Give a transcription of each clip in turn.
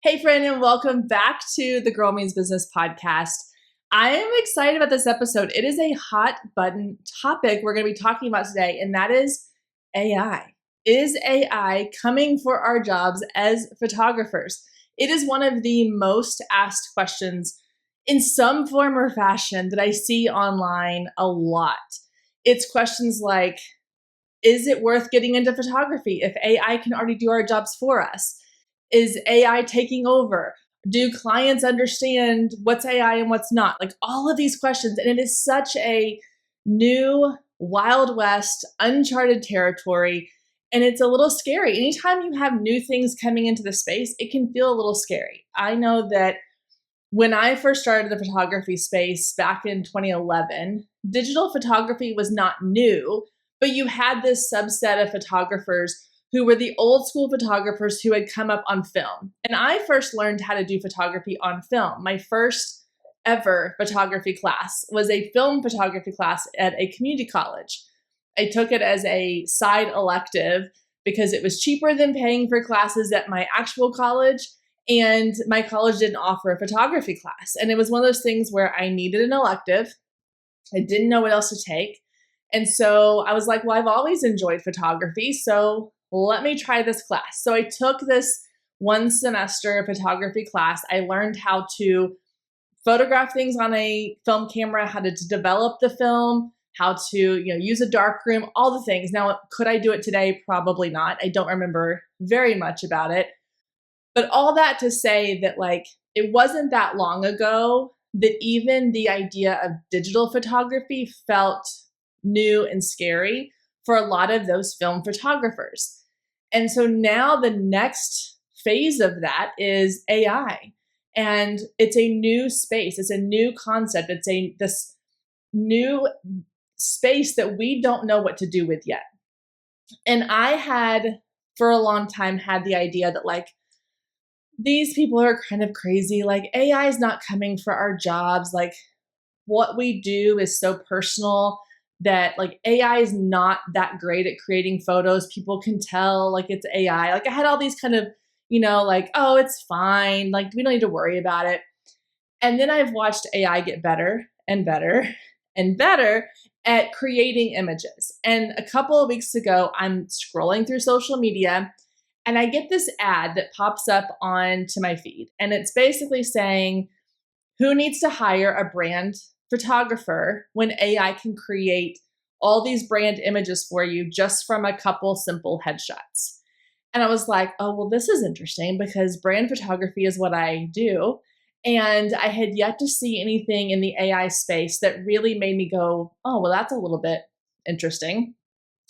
Hey, friend, and welcome back to the Girl Means Business podcast. I am excited about this episode. It is a hot button topic we're going to be talking about today, and that is AI. Is AI coming for our jobs as photographers? It is one of the most asked questions in some form or fashion that I see online a lot. It's questions like, is it worth getting into photography if AI can already do our jobs for us? Is AI taking over? Do clients understand what's AI and what's not? Like all of these questions. And it is such a new, Wild West, uncharted territory. And it's a little scary. Anytime you have new things coming into the space, it can feel a little scary. I know that when I first started the photography space back in 2011, digital photography was not new, but you had this subset of photographers who were the old school photographers who had come up on film. And I first learned how to do photography on film. My first ever photography class was a film photography class at a community college. I took it as a side elective because it was cheaper than paying for classes at my actual college. And my college didn't offer a photography class. And it was one of those things where I needed an elective. I didn't know what else to take. And so I was like, well, I've always enjoyed photography. So let me try this class. So I took this one semester photography class. I learned how to photograph things on a film camera, how to develop the film, how to use a darkroom, all the things. Now, could I do it today? Probably not. I don't remember very much about it. But all that to say that it wasn't that long ago that even the idea of digital photography felt new and scary for a lot of those film photographers. And so now the next phase of that is AI. And it's a new space. It's a new concept. It's this new space that we don't know what to do with yet. And I had, for a long time, had the idea that these people are kind of crazy. AI is not coming for our jobs. What we do is so personal that AI is not that great at creating photos. People can tell it's AI. I had all these kind of, oh, it's fine. We don't need to worry about it. And then I've watched AI get better and better and better at creating images. And a couple of weeks ago, I'm scrolling through social media and I get this ad that pops up onto my feed. And it's basically saying, who needs to hire a brand photographer when AI can create all these brand images for you just from a couple simple headshots? And I was like, oh, well, this is interesting because brand photography is what I do. And I had yet to see anything in the AI space that really made me go, oh, well, that's a little bit interesting.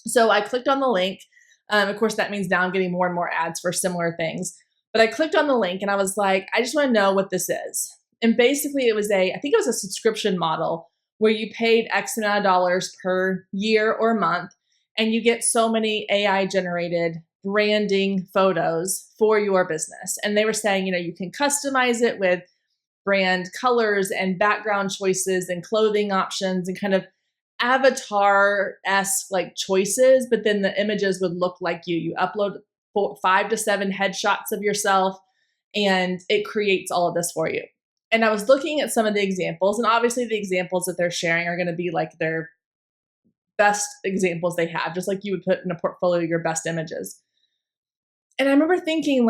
So I clicked on the link. Of course, that means now I'm getting more and more ads for similar things. But I clicked on the link and I was like, I just want to know what this is. And basically I think it was a subscription model where you paid X amount of dollars per year or month, and you get so many AI generated branding photos for your business. And they were saying, you can customize it with brand colors and background choices and clothing options and kind of avatar-esque choices, but then the images would look like you. You upload 5 to 7 headshots of yourself and it creates all of this for you. And I was looking at some of the examples, and obviously the examples that they're sharing are going to be their best examples they have, just like you would put in a portfolio your best images. And I remember thinking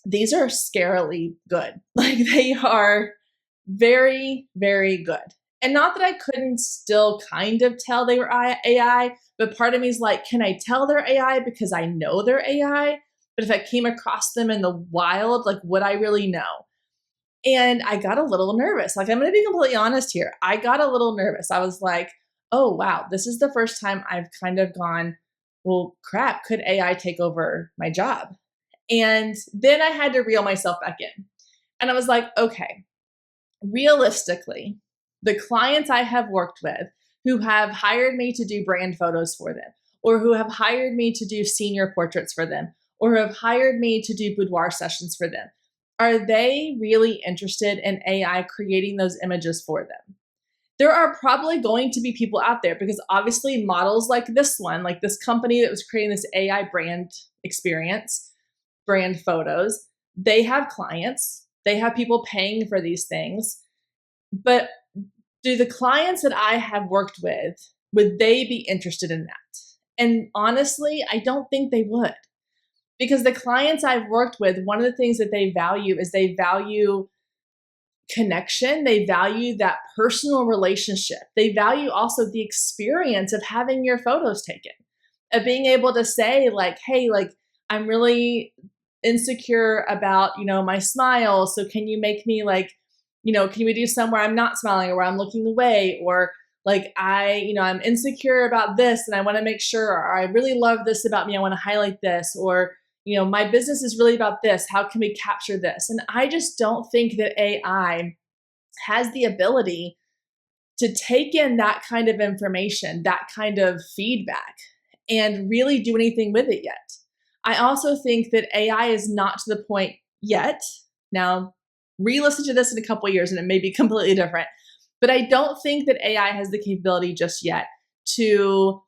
these are scarily good. They are very, very good. And not that I couldn't still kind of tell they were AI, but part of me is can I tell they're AI because I know they're AI? But if I came across them in the wild, would I really know? And I got a little nervous. I'm going to be completely honest here. I got a little nervous. I was like, oh, wow, this is the first time I've kind of gone, well, crap, could AI take over my job? And then I had to reel myself back in. And I was like, okay, realistically, the clients I have worked with who have hired me to do brand photos for them, or who have hired me to do senior portraits for them, or who have hired me to do boudoir sessions for them, are they really interested in AI creating those images for them? There are probably going to be people out there because obviously models like this one, like this company that was creating this AI brand experience, brand photos, they have clients, they have people paying for these things, but do the clients that I have worked with, would they be interested in that? And honestly, I don't think they would, because the clients I've worked with, one of the things that they value is they value connection. They value that personal relationship. They value also the experience of having your photos taken, of being able to say like, hey, like I'm really insecure about, my smile. So can you make me like, can we do somewhere I'm not smiling or where I'm looking away? Or like I'm insecure about this and I want to make sure, or I really love this about me. I want to highlight this, or my business is really about this. How can we capture this? And I just don't think that AI has the ability to take in that kind of information, that kind of feedback, and really do anything with it yet. I also think that AI is not to the point yet. Now, re-listen to this in a couple of years and it may be completely different. But I don't think that AI has the capability just yet to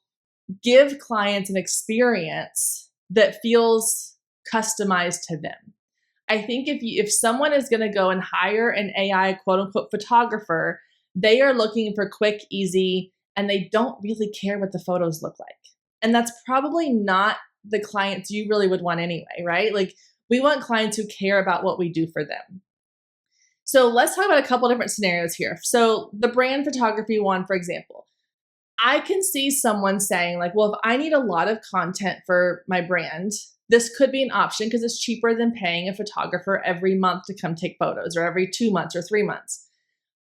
give clients an experience that feels customized to them. I think if someone is going to go and hire an AI quote unquote photographer, they are looking for quick, easy, and they don't really care what the photos look like. And that's probably not the clients you really would want anyway, right? Like we want clients who care about what we do for them. So let's talk about a couple different scenarios here. So the brand photography one, for example, I can see someone saying like, well, if I need a lot of content for my brand, this could be an option because it's cheaper than paying a photographer every month to come take photos, or every 2 months or 3 months.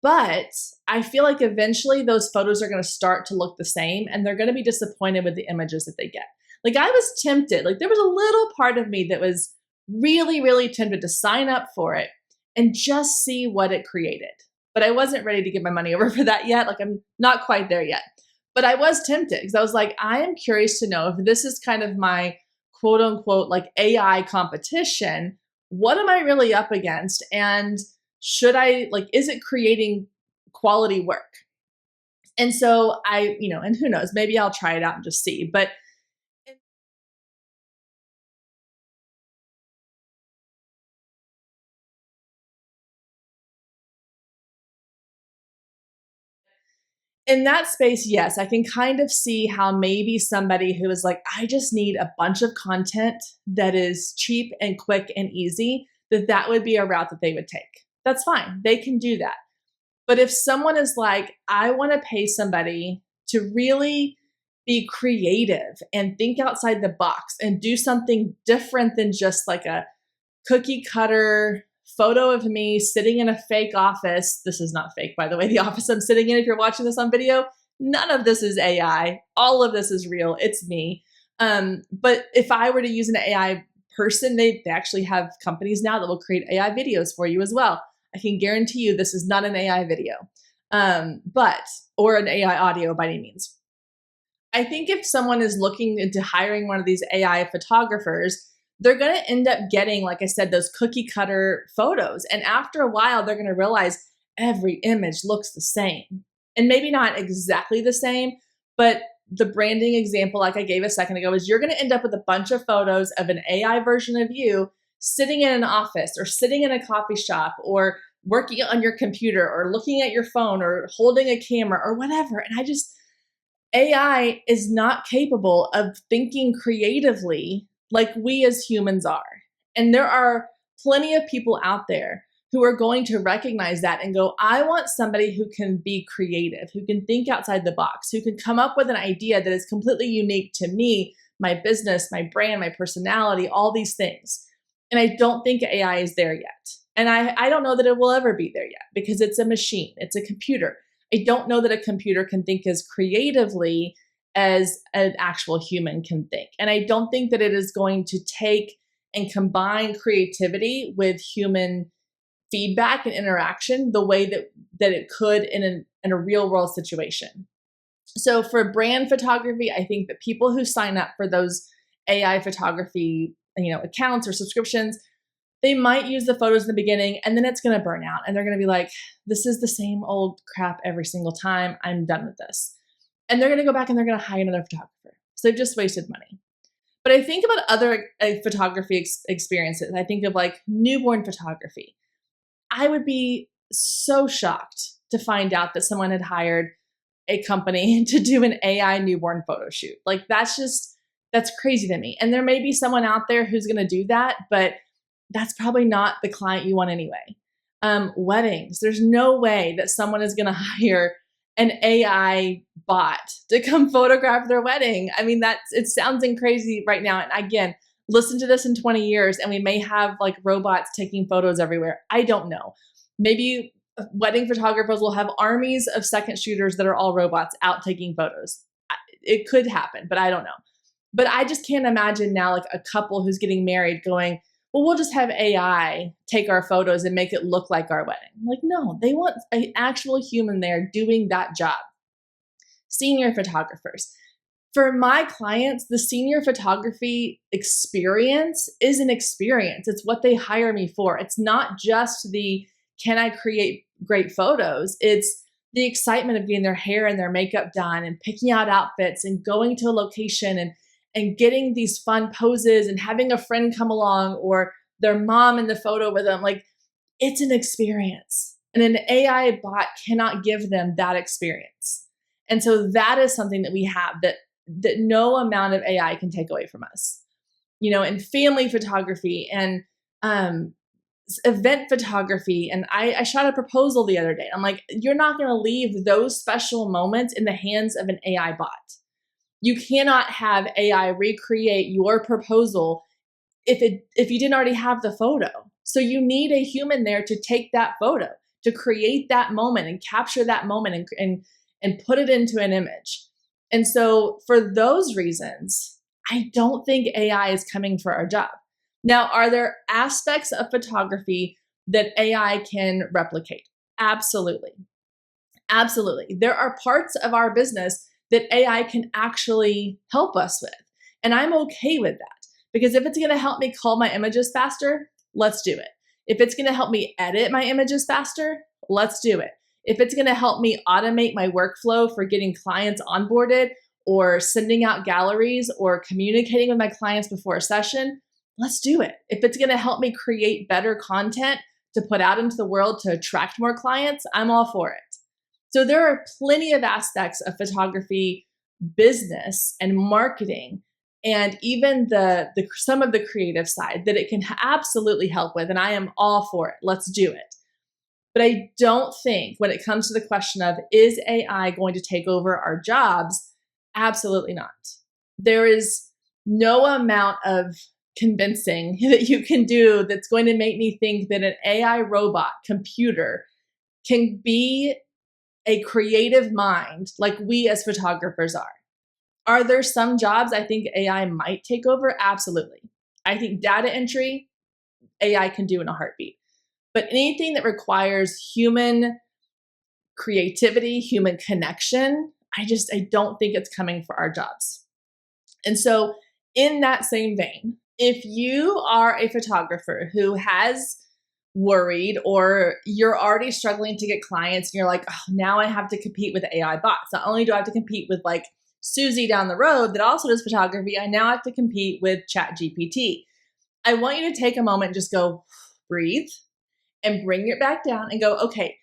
But I feel like eventually those photos are going to start to look the same and they're going to be disappointed with the images that they get. Like I was tempted, like there was a little part of me that was really, really tempted to sign up for it and just see what it created. But I wasn't ready to give my money over for that yet. Like I'm not quite there yet. But I was tempted because I was like, I am curious to know if this is kind of my quote unquote like AI competition, what am I really up against? And should I is it creating quality work? And so and who knows, maybe I'll try it out and just see. But in that space, yes, I can kind of see how maybe somebody who is like, I just need a bunch of content that is cheap and quick and easy, that would be a route that they would take. That's fine. They can do that. But if someone is like, I want to pay somebody to really be creative and think outside the box and do something different than just like a cookie cutter photo of me sitting in a fake office. This is not fake, by the way. The office I'm sitting in, if you're watching this on video, none of this is AI. All of this is real. It's me. But if I were to use an AI person, they actually have companies now that will create AI videos for you as well. I can guarantee you this is not an AI video, or an AI audio by any means. I think if someone is looking into hiring one of these AI photographers, they're going to end up getting, like I said, those cookie cutter photos. And after a while, they're going to realize every image looks the same. And maybe not exactly the same, but the branding example, like I gave a second ago, is you're going to end up with a bunch of photos of an AI version of you sitting in an office or sitting in a coffee shop or working on your computer or looking at your phone or holding a camera or whatever. And AI is not capable of thinking creatively like we as humans are. And there are plenty of people out there who are going to recognize that and go, I want somebody who can be creative, who can think outside the box, who can come up with an idea that is completely unique to me, my business, my brand, my personality, all these things. And I don't think AI is there yet. And I don't know that it will ever be there yet because it's a machine, it's a computer. I don't know that a computer can think as creatively as an actual human can think. And I don't think that it is going to take and combine creativity with human feedback and interaction the way that it could in a real world situation. So for brand photography, I think that people who sign up for those AI photography, accounts or subscriptions, they might use the photos in the beginning and then it's going to burn out and they're going to be like, this is the same old crap every single time. I'm done with this. And they're going to go back and they're going to hire another photographer. So they've just wasted money. But I think about other photography experiences. I think of like newborn photography. I would be so shocked to find out that someone had hired a company to do an AI newborn photo shoot. Like that's crazy to me. And there may be someone out there who's going to do that, but that's probably not the client you want anyway. Weddings, there's no way that someone is going to hire an AI bot to come photograph their wedding. I mean, it sounds crazy right now. And again, listen to this in 20 years and we may have like robots taking photos everywhere. I don't know. Maybe wedding photographers will have armies of second shooters that are all robots out taking photos. It could happen, but I don't know. But I just can't imagine now like a couple who's getting married going, well, we'll just have AI take our photos and make it look like our wedding. Like, no, they want an actual human there doing that job. Senior photographers. For my clients, the senior photography experience is an experience. It's what they hire me for. It's not just can I create great photos? It's the excitement of getting their hair and their makeup done and picking out outfits and going to a location and getting these fun poses and having a friend come along or their mom in the photo with them. Like, it's an experience. And an AI bot cannot give them that experience. And so that is something that we have that no amount of AI can take away from us. In family photography and event photography. And I shot a proposal the other day. I'm like, you're not going to leave those special moments in the hands of an AI bot. You cannot have AI recreate your proposal if you didn't already have the photo. So you need a human there to take that photo, to create that moment and capture that moment and put it into an image. And so for those reasons, I don't think AI is coming for our job. Now, are there aspects of photography that AI can replicate? Absolutely. Absolutely. There are parts of our business that AI can actually help us with. And I'm okay with that because if it's going to help me cull my images faster, let's do it. If it's going to help me edit my images faster, let's do it. If it's going to help me automate my workflow for getting clients onboarded or sending out galleries or communicating with my clients before a session, let's do it. If it's going to help me create better content to put out into the world to attract more clients, I'm all for it. So there are plenty of aspects of photography business and marketing and even some of the creative side that it can absolutely help with. And I am all for it. Let's do it. But I don't think when it comes to the question of, is AI going to take over our jobs? Absolutely not. There is no amount of convincing that you can do that's going to make me think that an AI robot computer can be a creative mind like we as photographers are. Are there some jobs I think AI might take over? Absolutely. I think data entry, AI can do in a heartbeat. But anything that requires human creativity, human connection, I don't think it's coming for our jobs. And so in that same vein, if you are a photographer who has worried or you're already struggling to get clients and you're like, oh, now I have to compete with AI bots. Not only do I have to compete with like Susie down the road that also does photography, I now have to compete with ChatGPT. I want you to take a moment and just go breathe and bring it back down and go, okay,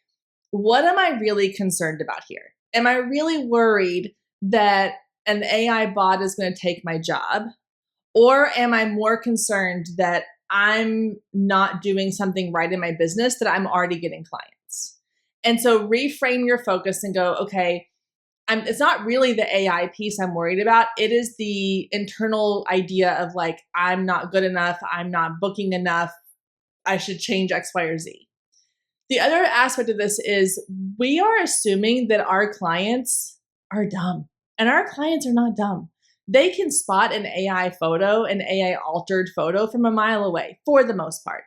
what am I really concerned about here? Am I really worried that an AI bot is going to take my job? Or am I more concerned that I'm not doing something right in my business, that I'm already getting clients? And so reframe your focus and go, okay, it's not really the AI piece I'm worried about. It is the internal idea of like, I'm not good enough. I'm not booking enough. I should change X, Y, or Z. The other aspect of this is we are assuming that our clients are dumb, and our clients are not dumb. They can spot an AI photo, an AI altered photo from a mile away for the most part.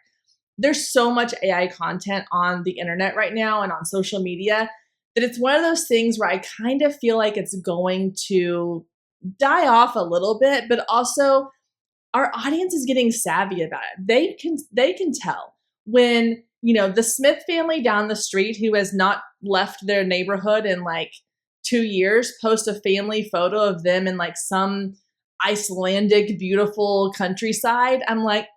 There's so much AI content on the internet right now and on social media that it's one of those things where I kind of feel like it's going to die off a little bit, but also our audience is getting savvy about it. They can tell when, the Smith family down the street who has not left their neighborhood in like 2 years post a family photo of them in like some Icelandic, beautiful countryside, I'm like,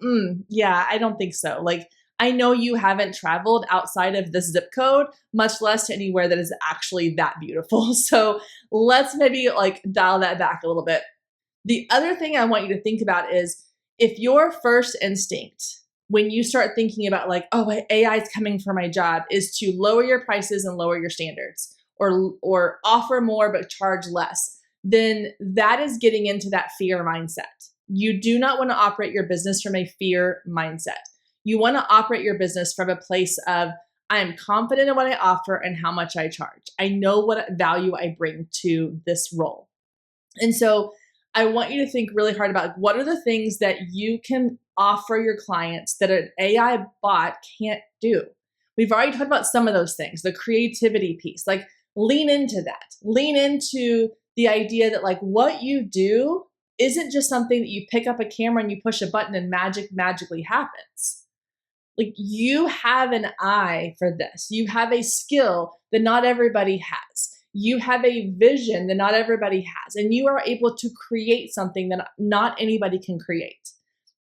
yeah, I don't think so. Like, I know you haven't traveled outside of this zip code, much less to anywhere that is actually that beautiful. So let's maybe like dial that back a little bit. The other thing I want you to think about is if your first instinct when you start thinking about like, oh, AI is coming for my job, is to lower your prices and lower your standards, or offer more but charge less, then that is getting into that fear mindset. You do not want to operate your business from a fear mindset. You want to operate your business from a place of, I am confident in what I offer and how much I charge. I know what value I bring to this role. And so I want you to think really hard about what are the things that you can offer your clients that an AI bot can't do. We've already talked about some of those things, the creativity piece, like lean into that. Lean into the idea that like what you do isn't just something that you pick up a camera and you push a button and magic magically happens. Like you have an eye for this. You have a skill that not everybody has. You have a vision that not everybody has, and you are able to create something that not anybody can create.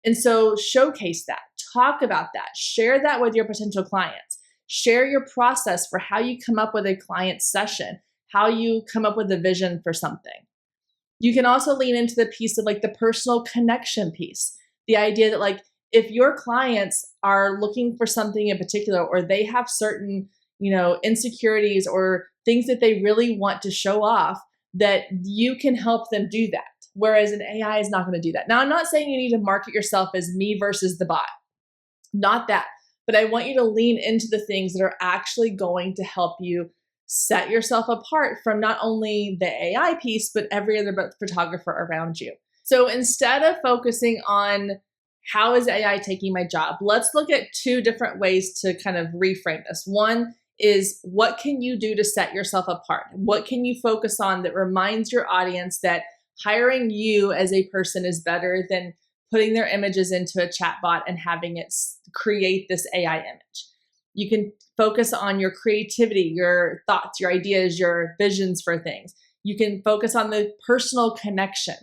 And so showcase that, talk about that, share that with your potential clients, share your process for how you come up with a client session, how you come up with a vision for something. You can also lean into the piece of like the personal connection piece, the idea that like if your clients are looking for something in particular, or they have certain, insecurities or things that they really want to show off, that you can help them do that. Whereas an AI is not going to do that. Now, I'm not saying you need to market yourself as me versus the bot. Not that. But I want you to lean into the things that are actually going to help you set yourself apart from not only the AI piece, but every other photographer around you. So instead of focusing on how is AI taking my job, let's look at two different ways to kind of reframe this. One is, what can you do to set yourself apart? What can you focus on that reminds your audience that hiring you as a person is better than putting their images into a chatbot and having it create this AI image? You can focus on your creativity, your thoughts, your ideas, your visions for things. You can focus on the personal connection,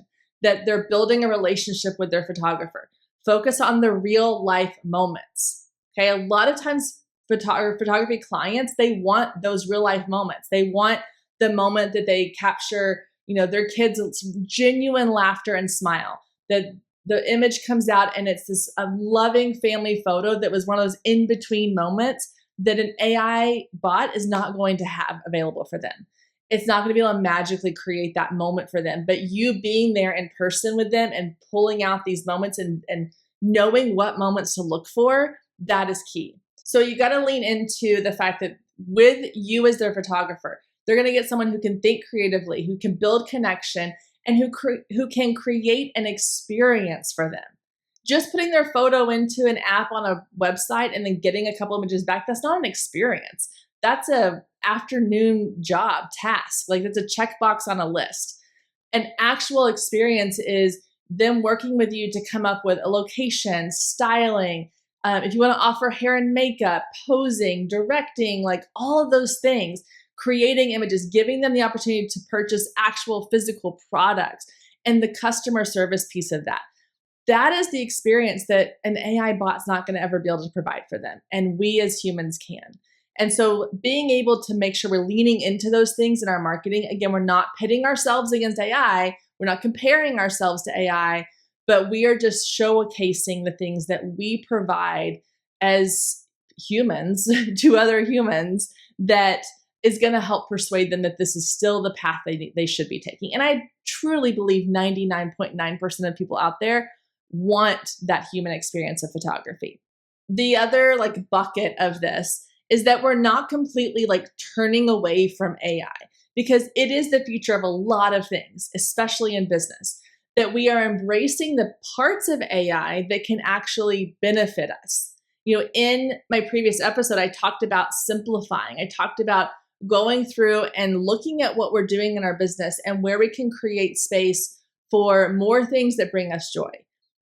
that they're building a relationship with their photographer. Focus on the real life moments. Okay, a lot of times photography clients, they want those real life moments. They want the moment that they capture, their kids' genuine laughter and smile, that the image comes out and it's this loving family photo that was one of those in-between moments that an AI bot is not going to have available for them. It's not going to be able to magically create that moment for them, but you being there in person with them and pulling out these moments and knowing what moments to look for, that is key. So you got to lean into the fact that with you as their photographer, they're going to get someone who can think creatively, who can build connection, and who can create an experience for them. Just putting their photo into an app on a website and then getting a couple images back, that's not an experience. That's a afternoon job task. Like it's a checkbox on a list. An actual experience is them working with you to come up with a location, styling, if you want to offer hair and makeup, posing, directing, like all of those things, creating images, giving them the opportunity to purchase actual physical products, and the customer service piece of that. That is the experience that an AI bot's not going to ever be able to provide for them. And we as humans can. And so being able to make sure we're leaning into those things in our marketing, again, we're not pitting ourselves against AI. We're not comparing ourselves to AI, but we are just showcasing the things that we provide as humans to other humans that is going to help persuade them that this is still the path they should be taking. And I truly believe 99.9% of people out there want that human experience of photography. The other like bucket of this is that we're not completely like turning away from AI, because it is the future of a lot of things, especially in business, that we are embracing the parts of AI that can actually benefit us. In my previous episode, I talked about simplifying. I talked about going through and looking at what we're doing in our business and where we can create space for more things that bring us joy.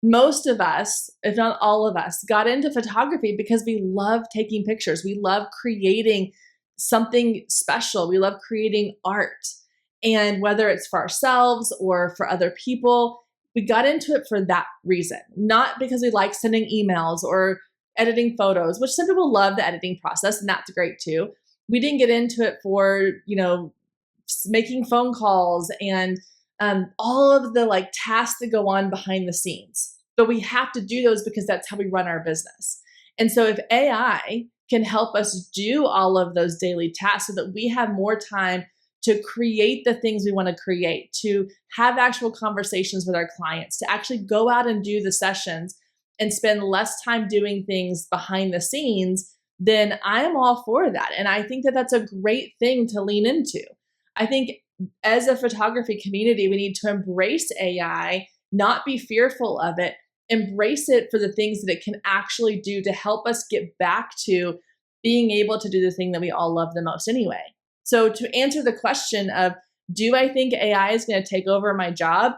Most of us, if not all of us, got into photography because we love taking pictures. We love creating something special. We love creating art. And whether it's for ourselves or for other people, we got into it for that reason, not because we like sending emails or editing photos, which some people love the editing process, and that's great too. We didn't get into it for, making phone calls and all of the like tasks that go on behind the scenes. But we have to do those because that's how we run our business. And so if AI can help us do all of those daily tasks so that we have more time to create the things we want to create, to have actual conversations with our clients, to actually go out and do the sessions and spend less time doing things behind the scenes, then I'm all for that. And I think that that's a great thing to lean into. I think as a photography community, we need to embrace AI, not be fearful of it, embrace it for the things that it can actually do to help us get back to being able to do the thing that we all love the most anyway. So to answer the question of, do I think AI is going to take over my job?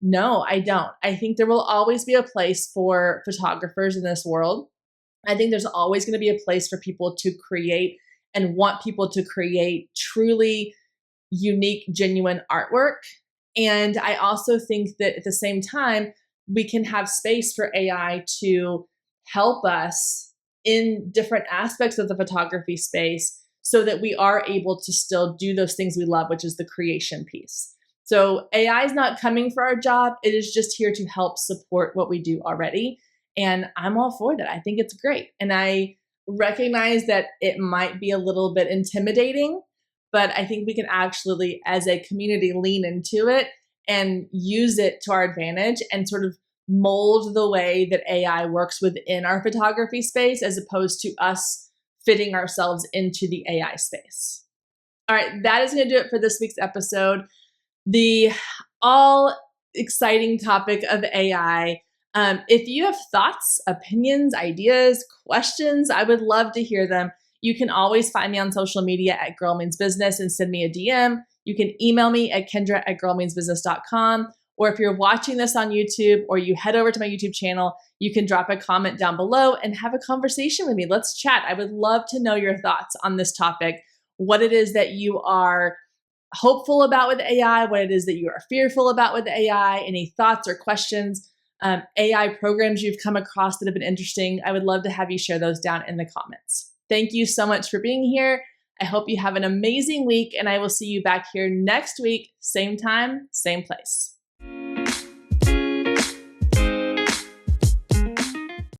No, I don't. I think there will always be a place for photographers in this world. I think there's always going to be a place for people to create and want people to create truly unique, genuine artwork. And I also think that at the same time, we can have space for AI to help us in different aspects of the photography space so that we are able to still do those things we love, which is the creation piece. So AI is not coming for our job. It is just here to help support what we do already. And I'm all for that. I think it's great. And I recognize that it might be a little bit intimidating, but I think we can actually, as a community, lean into it and use it to our advantage and sort of mold the way that AI works within our photography space as opposed to us fitting ourselves into the AI space. All right, that is going to do it for this week's episode. The all exciting topic of AI. If you have thoughts, opinions, ideas, questions, I would love to hear them. You can always find me on social media at Girl Means Business and send me a DM. You can email me at kendra@girlmeansbusiness.com. Or if you're watching this on YouTube or you head over to my YouTube channel, you can drop a comment down below and have a conversation with me. Let's chat. I would love to know your thoughts on this topic, what it is that you are hopeful about with AI, what it is that you are fearful about with AI, any thoughts or questions, AI programs you've come across that have been interesting. I would love to have you share those down in the comments. Thank you so much for being here. I hope you have an amazing week, and I will see you back here next week, same time, same place.